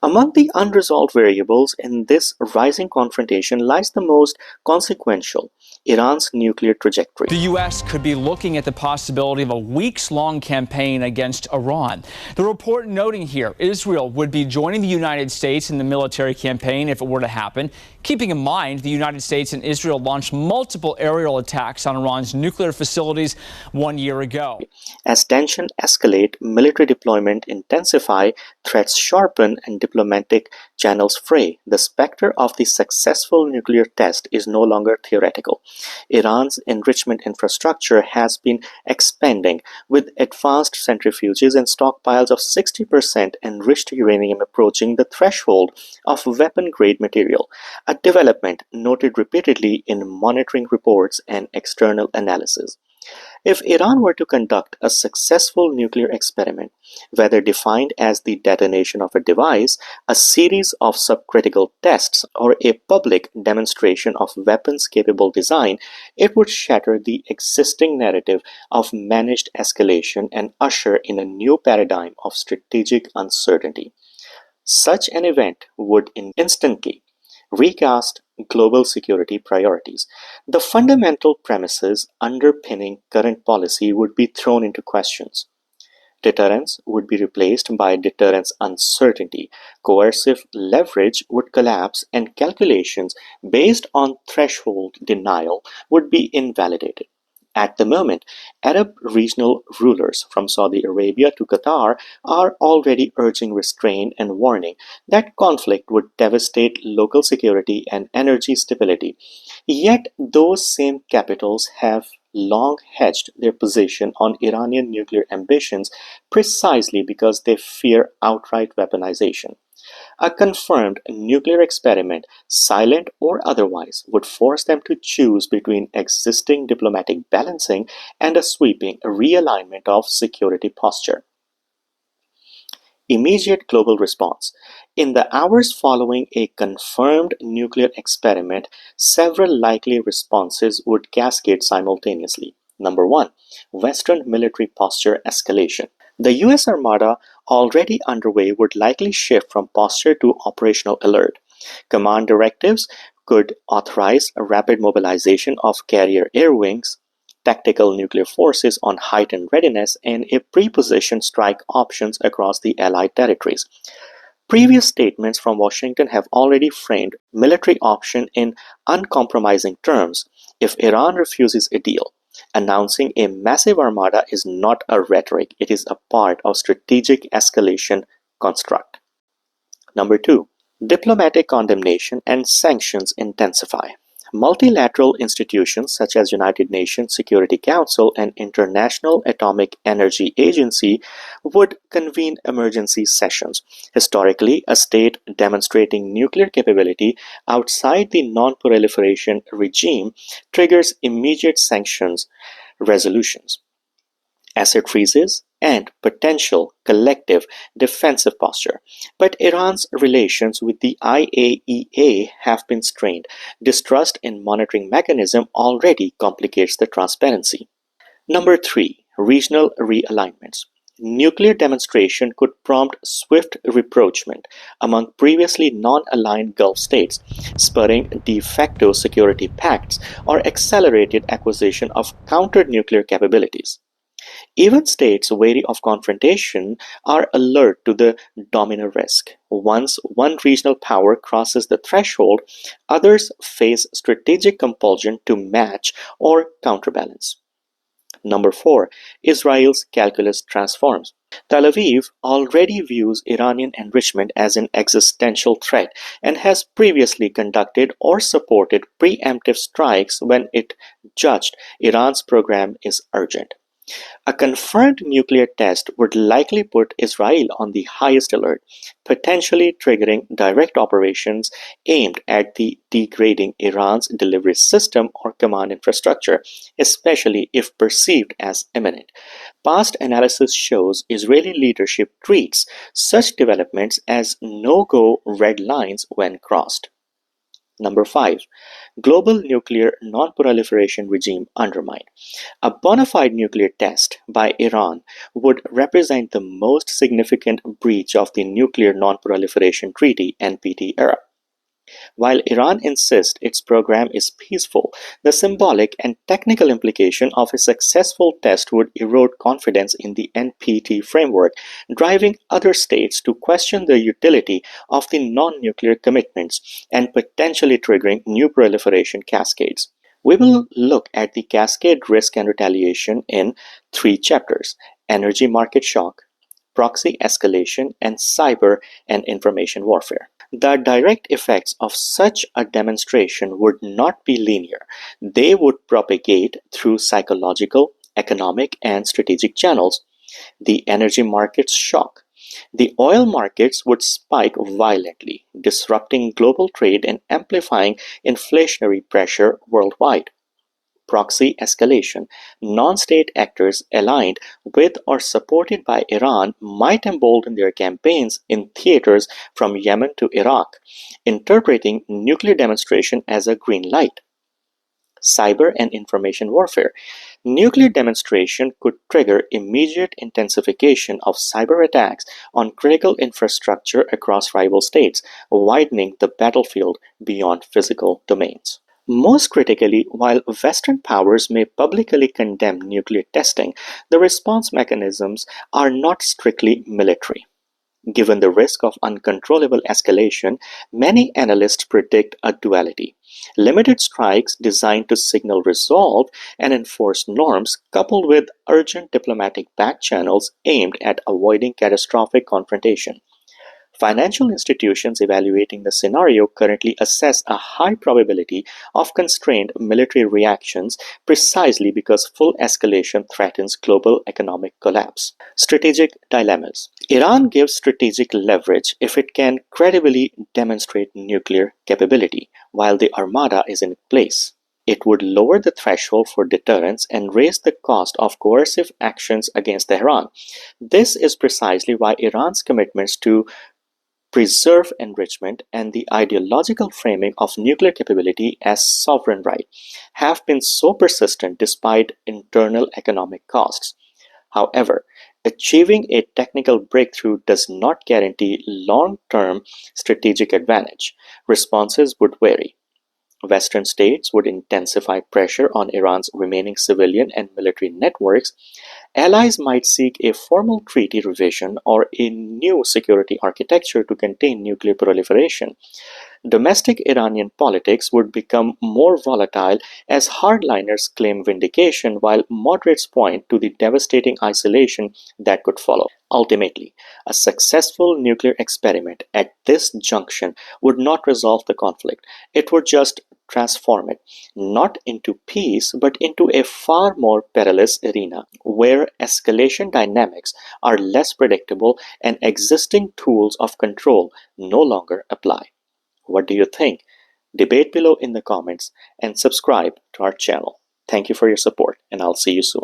Among the unresolved variables in this rising confrontation lies the most consequential: Iran's nuclear trajectory. The U.S. could be looking at the possibility of a weeks-long campaign against Iran. The report noting here Israel would be joining the United States in the military campaign if it were to happen. Keeping in mind, the United States and Israel launched multiple aerial attacks on Iran's nuclear facilities 1 year ago. As tensions escalate, military deployment intensify, threats sharpen, and diplomatic channels fray, the specter of the successful nuclear test is no longer theoretical. Iran's enrichment infrastructure has been expanding, with advanced centrifuges and stockpiles of 60% enriched uranium approaching the threshold of weapon-grade material, a development noted repeatedly in monitoring reports and external analysis. If Iran were to conduct a successful nuclear experiment, whether defined as the detonation of a device, a series of subcritical tests, or a public demonstration of weapons-capable design, it would shatter the existing narrative of managed escalation and usher in a new paradigm of strategic uncertainty. Such an event would instantly recast global security priorities. The fundamental premises underpinning current policy would be thrown into questions. Deterrence would be replaced by deterrence uncertainty. Coercive leverage would collapse, and calculations based on threshold denial would be invalidated. At the moment, Arab regional rulers from Saudi Arabia to Qatar are already urging restraint and warning that conflict would devastate local security and energy stability. Yet those same capitals have long hedged their position on Iranian nuclear ambitions precisely because they fear outright weaponization. A confirmed nuclear experiment, silent or otherwise, would force them to choose between existing diplomatic balancing and a sweeping realignment of security posture. Immediate global response. In the hours following a confirmed nuclear experiment, several likely responses would cascade simultaneously. Number 1. Western military posture escalation. The US Armada, already underway, would likely shift from posture to operational alert. Command directives could authorize a rapid mobilization of carrier air wings, tactical nuclear forces on heightened readiness, and a pre-positioned strike options across the Allied territories. Previous statements from Washington have already framed military option in uncompromising terms if Iran refuses a deal. Announcing a massive armada is not a rhetoric, it is a part of strategic escalation construct. Number 2. Diplomatic condemnation and sanctions intensify. Multilateral institutions such as United Nations Security Council and International Atomic Energy Agency would convene emergency sessions. Historically, a state demonstrating nuclear capability outside the non-proliferation regime triggers immediate sanctions resolutions, asset freezes, and potential collective defensive posture. But Iran's relations with the IAEA have been strained. Distrust in monitoring mechanism already complicates the transparency. Number 3. Regional realignments. Nuclear demonstration could prompt swift rapprochement among previously non-aligned Gulf states, spurring de facto security pacts or accelerated acquisition of counter-nuclear capabilities. Even states wary of confrontation are alert to the domino risk. Once one regional power crosses the threshold, others face strategic compulsion to match or counterbalance. Number 4. Israel's calculus transforms. Tel Aviv already views Iranian enrichment as an existential threat and has previously conducted or supported preemptive strikes when it judged Iran's program is urgent. A confirmed nuclear test would likely put Israel on the highest alert, potentially triggering direct operations aimed at degrading Iran's delivery system or command infrastructure, especially if perceived as imminent. Past analysis shows Israeli leadership treats such developments as no-go red lines when crossed. Number 5. Global nuclear non-proliferation regime undermined. A bona fide nuclear test by Iran would represent the most significant breach of the Nuclear Non-Proliferation Treaty (NPT) era. While Iran insists its program is peaceful, the symbolic and technical implication of a successful test would erode confidence in the NPT framework, driving other states to question the utility of the non-nuclear commitments and potentially triggering new proliferation cascades. We will look at the cascade risk and retaliation in 3 chapters: energy market shock, proxy escalation, and cyber and information warfare. The direct effects of such a demonstration would not be linear. They would propagate through psychological, economic, and strategic channels. The energy markets shock. The oil markets would spike violently, disrupting global trade and amplifying inflationary pressure worldwide. Proxy escalation. Non-state actors aligned with or supported by Iran might embolden their campaigns in theaters from Yemen to Iraq, interpreting nuclear demonstration as a green light. Cyber and information warfare. Nuclear demonstration could trigger immediate intensification of cyber attacks on critical infrastructure across rival states, widening the battlefield beyond physical domains. Most critically, while Western powers may publicly condemn nuclear testing, the response mechanisms are not strictly military. Given the risk of uncontrollable escalation, many analysts predict a duality: limited strikes designed to signal resolve and enforce norms, coupled with urgent diplomatic back channels aimed at avoiding catastrophic confrontation. Financial institutions evaluating the scenario currently assess a high probability of constrained military reactions precisely because full escalation threatens global economic collapse. Strategic dilemmas. Iran gives strategic leverage if it can credibly demonstrate nuclear capability, while the Armada is in place. It would lower the threshold for deterrence and raise the cost of coercive actions against Tehran. This is precisely why Iran's commitments to preserve enrichment and the ideological framing of nuclear capability as sovereign right have been so persistent despite internal economic costs. However, achieving a technical breakthrough does not guarantee long-term strategic advantage. Responses would vary. Western states would intensify pressure on Iran's remaining civilian and military networks. Allies might seek a formal treaty revision or a new security architecture to contain nuclear proliferation. Domestic Iranian politics would become more volatile as hardliners claim vindication while moderates point to the devastating isolation that could follow. Ultimately, a successful nuclear experiment at this junction would not resolve the conflict. It would just transform it, not into peace, but into a far more perilous arena, where escalation dynamics are less predictable and existing tools of control no longer apply. What do you think? Debate below in the comments and subscribe to our channel. Thank you for your support, and I'll see you soon.